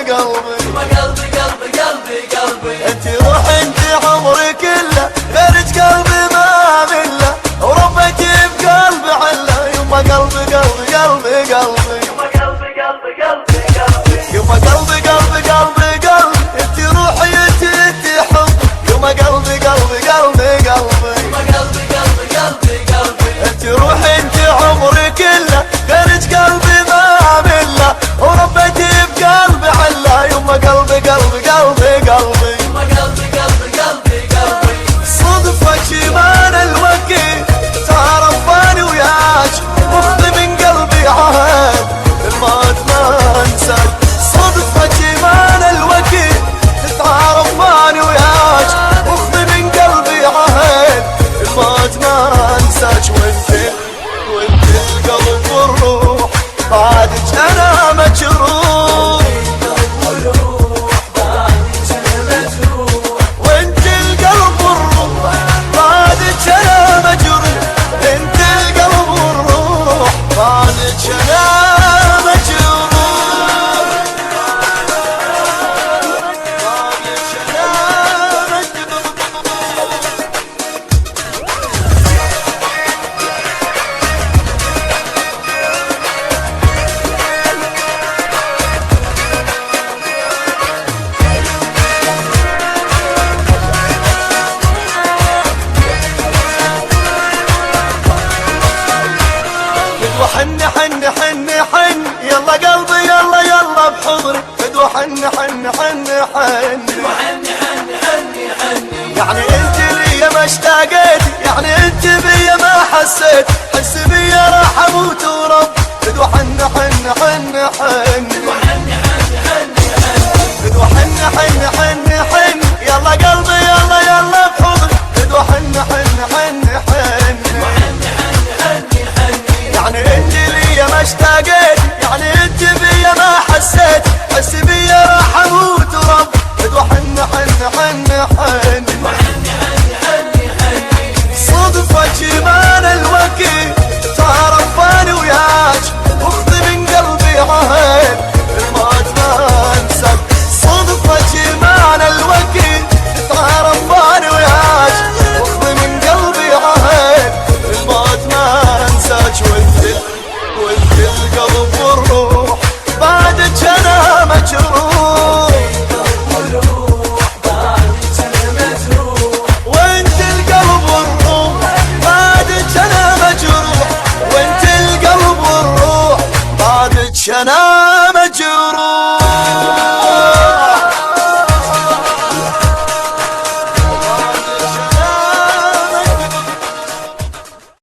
قلبي، يما قلبي قلبي قلبي قلبي. انت روح انت عمري كله، غيرك قلبي ما مله، وربيتي بقلبي عله. يما قلبي قلبي قلبي قلبي، يما قلبي قلبي قلبي قلبي. يما قلبي قلبي قلبي قلبي، انت روحي انت حب. يما قلبي قلبي قلبي قلبي، يما قلبي قلبي قلبي قلبي. انت روحي انت عمري كله، غيرك قلبي ما مله، وربيتي بقلبي عله. يما قلبي قلبي قلبي قلبي، يما قلبي قلبي قلبي قلبي. صدفة جمال الوكيل تعرفاني وياك، واخذي من قلبي عهد الموت ما انساك. صدفة جمال الوكيل تعرفاني وياك، واخذي من قلبي عهد الموت ما انساك. وانت القلب والروح، بعدك انا مجروح. وانت القلب والروح، بعدك انا مجروح. انت القلب والروح، بعدك انا مجروح. بعدك انا مجروح. حن حن حن حن، يلا قلبي يلا يلا بحضري. فدوى حن حن حن حن، وحني حني حني حني. يعني انت لي ما اشتاقيت، يعني انت بيا ما حسيت. حس بيا راح اموت ورب. فدوى حن حن حن حن، وحني حني حني حني. فدوى حن حن حن حن، يلا قلبي يلا يلا بحضري. فدوى حن حن حن حن، وحني حني حني حني. يعني انت لي ما اشتاقيت، يعني انت بيا ما حسيت. حس بيا راح اموت ورب. فدوى حن حن حن حن، وحني حني حني حني. صدفة جمال الوكيل تعرفاني وياك، واخذي من قلبي عهد الموت ما انساك. صدفة جمال الوكيل تعرفاني وياك، واخذي من قلبي عهد الموت ما انساك. وانت القلب والروح، بعدك انا مجروح.